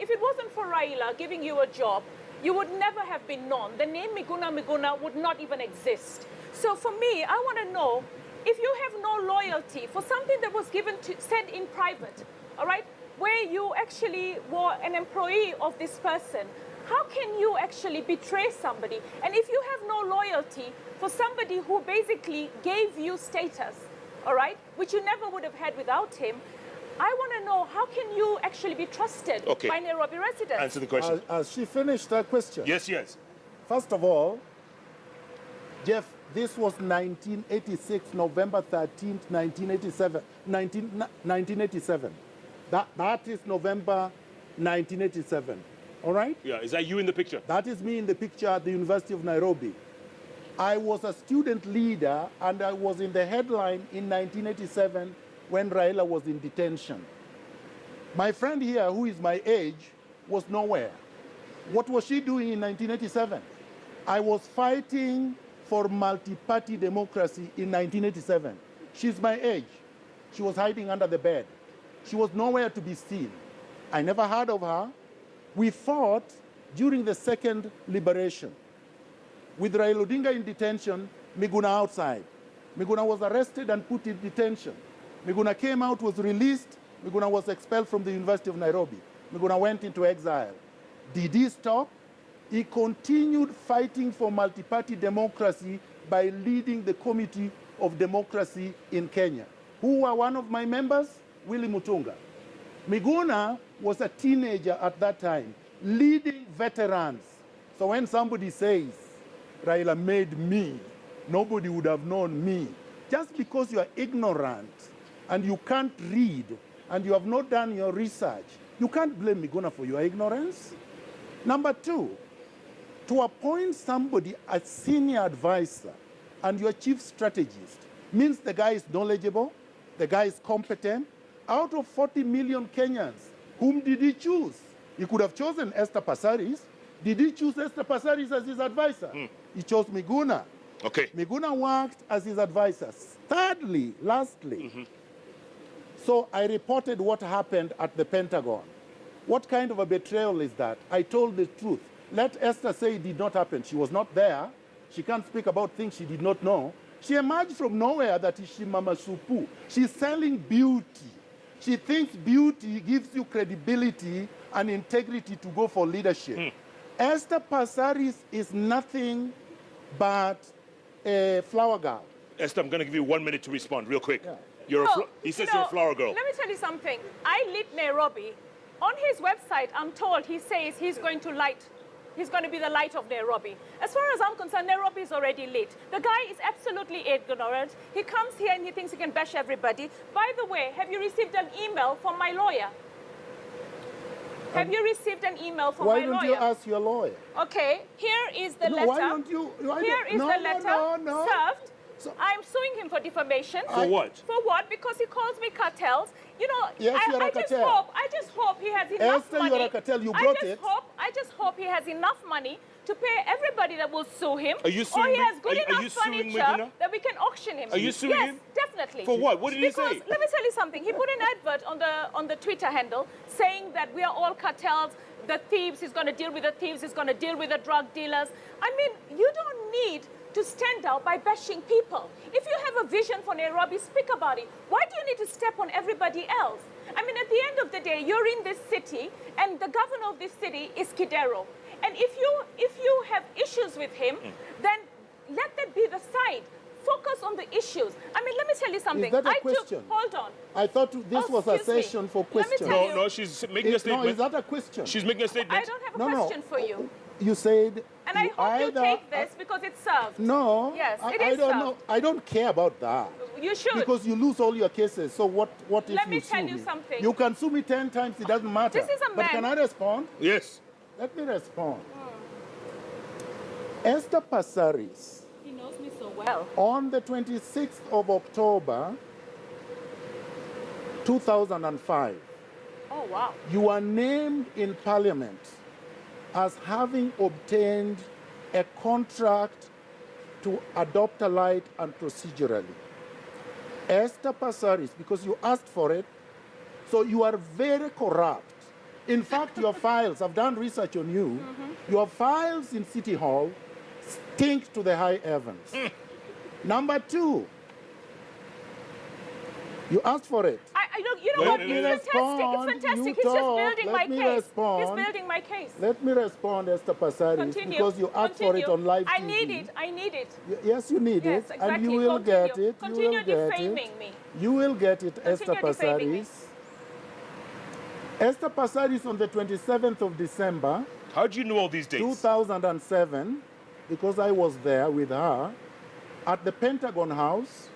if it wasn't for Raila giving you a job, you would never have been known. The name Miguna would not even exist. So for me, I want to know, if you have no loyalty for something that was said in private, all right, where you actually were an employee of this person, how can you actually betray somebody? And if you have no loyalty for somebody who basically gave you status, all right, which you never would have had without him, I want to know, how can you actually be trusted by Nairobi residents? Answer the question. Has she finished her question? Yes, yes. First of all, Jeff, this was 1986, November 13th, 1987. That is November 1987. All right? Yeah, is that you in the picture? That is me in the picture at the University of Nairobi. I was a student leader, and I was in the headline in 1987 when Raila was in detention. My friend here, who is my age, was nowhere. What was she doing in 1987? I was fighting for multi-party democracy in 1987. She's my age. She was hiding under the bed. She was nowhere to be seen. I never heard of her. We fought during the second liberation. With Raila Odinga in detention, Miguna outside. Miguna was arrested and put in detention. Miguna came out, was released. Miguna was expelled from the University of Nairobi. Miguna went into exile. Did he stop? He continued fighting for multi-party democracy by leading the Committee of Democracy in Kenya. Who were one of my members? Willy Mutunga. Miguna was a teenager at that time, leading veterans. So when somebody says, Raila made me, nobody would have known me. Just because you are ignorant and you can't read and you have not done your research, you can't blame Miguna for your ignorance. Number two, to appoint somebody as senior advisor and your chief strategist means the guy is knowledgeable, the guy is competent. Out of 40 million Kenyans, whom did he choose? He could have chosen Esther Passaris. Did he choose Esther Passaris as his advisor? He chose Miguna. Okay. Miguna worked as his advisor. Thirdly, lastly, so I reported what happened at the Pentagon. What kind of a betrayal is that? I told the truth. Let Esther say it did not happen. She was not there. She can't speak about things she did not know. She emerged from nowhere that is Mama Supu. She's selling beauty. She thinks beauty gives you credibility and integrity to go for leadership. Esther Passaris is nothing but a flower girl. Esther, I'm going to give you 1 minute to respond real quick. Yeah. He says you're a flower girl. Let me tell you something. I lit Nairobi. On his website, I'm told he says he's going to be the light of Nairobi. As far as I'm concerned, Nairobi is already lit. The guy is absolutely ignorant. He comes here and he thinks he can bash everybody. By the way, have you received an email from my lawyer? Have you received an email from my lawyer? Why don't you ask your lawyer? Okay, here is the letter. Why don't you? Here is the letter served. So, I'm suing him for defamation. For what? For what? Because he calls me cartels. You know, yes, you're a cartel. I just hope he has enough Esther, money. you're a cartel. You brought it. I just hope he has enough money to pay everybody that will sue him. Are you suing Or he has good are you enough suing furniture Miguna? that we can auction him. Are you suing him? Yes, definitely. For what? What did he say? Because let me tell you something. He put an advert on the Twitter handle saying that we are all cartels. The thieves, he's going to deal with the thieves, he's going to deal with the drug dealers. I mean, you don't need to stand out by bashing people. If you have a vision for Nairobi, speak about it. Why do you need to step on everybody else? I mean, at the end of the day, you're in this city, and the governor of this city is Kidero. And if you have issues with him, then let that be the side. Focus on the issues. I mean, let me tell you something. Is that a question? Hold on. I thought this was a session for questions. No, she's making a statement. No, is that a question? She's making a statement. I don't have a question for you. You said... And I hope you take this because it's served. No. Yes, it I is don't served. know. I don't care about that. You should. Because you lose all your cases. So what if you sue me? Let me tell you something. You can sue me 10 times. It doesn't matter. This is a man. But can I respond? Yes. Let me respond. Esther Passaris. He knows me so well. On the 26th of October, 2005. Oh, wow. You were named in Parliament as having obtained a contract to adopt a light and procedurally. Esther Passaris, because you asked for it, so you are very corrupt. In fact, your files, I've done research on you, your files in City Hall stink to the high heavens. Number two, you asked for it. You know what? It's fantastic. It's fantastic. He's just building my case. He's building my case. Let me respond, Esther Passaris, because you asked for it on live TV. I need it. I need it. Yes, you need it. Exactly. And you will get it. Continue defaming me. You will get it, Esther Passaris. Esther Passaris on the 27th of December. How do you know all these dates? 2007, because I was there with her, at the Pentagon House,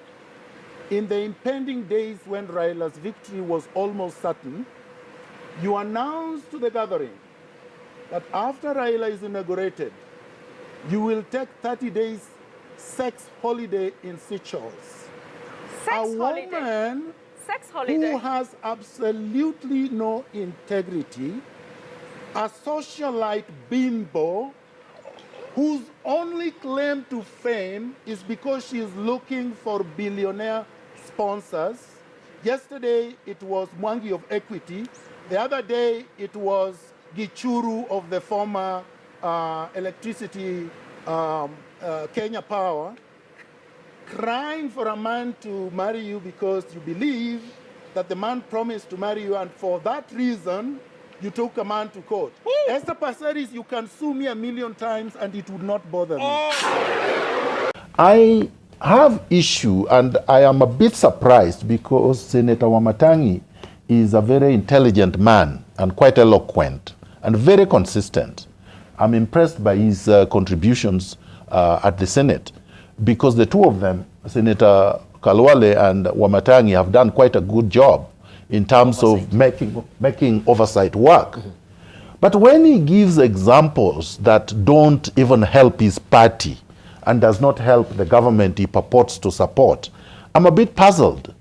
in the impending days when Raila's victory was almost certain, you announced to the gathering that after Raila is inaugurated, you will take 30 days sex holiday in Seychelles. Woman sex holiday. who has absolutely no integrity, a socialite bimbo, whose only claim to fame is because she is looking for billionaire sponsors. Yesterday, it was Mwangi of Equity. The other day, it was Gichuru of the former electricity Kenya Power, crying for a man to marry you because you believe that the man promised to marry you, and for that reason, you took a man to court. Woo! Esther Passaris, you can sue me 1,000,000 times and it would not bother me. I have issue, and I am a bit surprised because Senator Wamatangi is a very intelligent man and quite eloquent and very consistent. I'm impressed by his contributions at the Senate, because the two of them, Senator Kalwale and Wamatangi, have done quite a good job in terms of making oversight work. But when he gives examples that don't even help his party and does not help the government he purports to support, I'm a bit puzzled.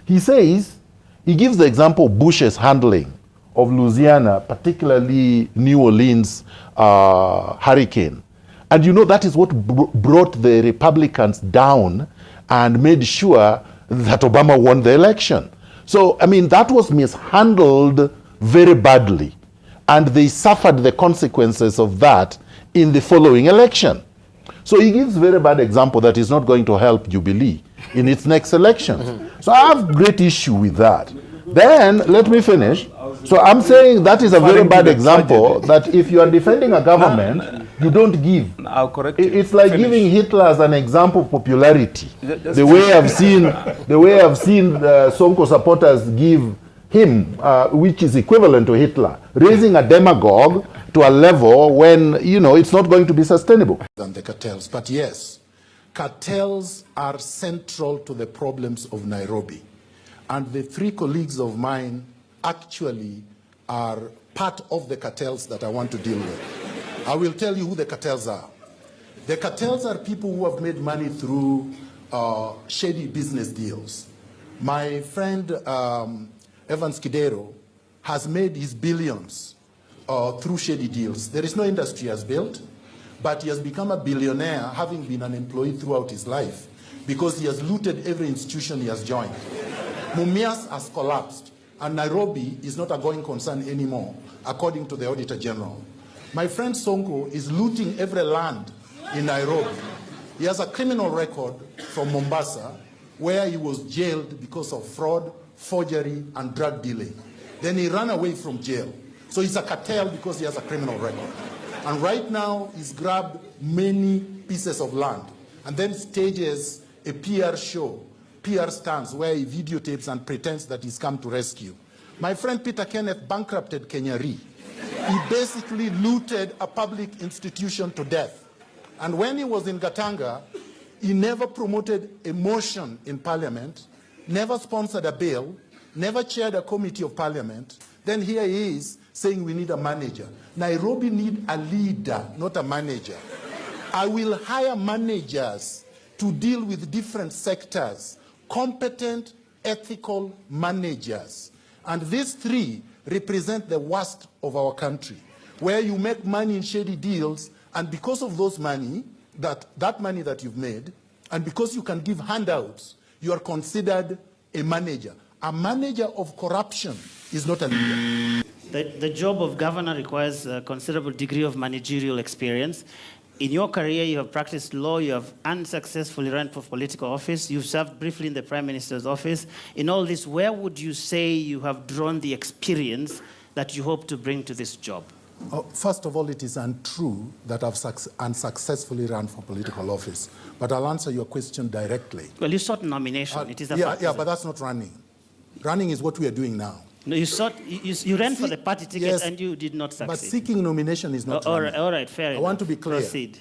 He says, he gives the example of Bush's handling of Louisiana, particularly New Orleans hurricane. And you know, that is what brought the Republicans down and made sure that Obama won the election. So, I mean, that was mishandled very badly. And they suffered the consequences of that in the following election. So he gives very bad example that is not going to help Jubilee in its next elections. So I have great issue with that. Then, let me finish. So I'm saying that is a very bad example, that if you are defending a government, you don't give. I'll correct you. It's like giving Hitler as an example of popularity. The way I've seen Sonko supporters give him, which is equivalent to Hitler, raising a demagogue to a level when, you know, it's not going to be sustainable. Than the cartels. But yes, cartels are central to the problems of Nairobi. And the three colleagues of mine actually are part of the cartels that I want to deal with. I will tell you who the cartels are. The cartels are people who have made money through shady business deals. My friend Evans Kidero has made his billions through shady deals. There is no industry he has built, but he has become a billionaire having been an employee throughout his life because he has looted every institution he has joined. Mumias has collapsed, and Nairobi is not a going concern anymore, according to the Auditor General. My friend Sonko is looting every land in Nairobi. He has a criminal record from Mombasa, where he was jailed because of fraud, forgery, and drug dealing. Then he ran away from jail. So he's a cartel because he has a criminal record. And right now, he's grabbed many pieces of land and then stages a PR show, PR stunts, where he videotapes and pretends that he's come to rescue. My friend Peter Kenneth bankrupted Kenya Re. He basically looted a public institution to death. And when he was in Gatanga, he never promoted a motion in parliament, never sponsored a bill, never chaired a committee of parliament. Then here he is saying we need a manager. Nairobi need a leader, not a manager. I will hire managers to deal with different sectors, competent, ethical managers. And these three represent the worst of our country, where you make money in shady deals, and because of those money, that money that you've made, and because you can give handouts, you are considered a manager. A manager of corruption is not a leader. The job of governor requires a considerable degree of managerial experience. In your career, you have practiced law, you have unsuccessfully run for political office, you've served briefly in the Prime Minister's office. In all this, where would you say you have drawn the experience that you hope to bring to this job? First of all, it is untrue that I've unsuccessfully run for political office. But I'll answer your question directly. Well, you sought nomination. It is a fact. Yeah, but that's not running. Running is what we are doing now. No, you ran for the party ticket, yes, and you did not succeed. But seeking nomination is not running. All right, fair enough. I want to be clear. Proceed.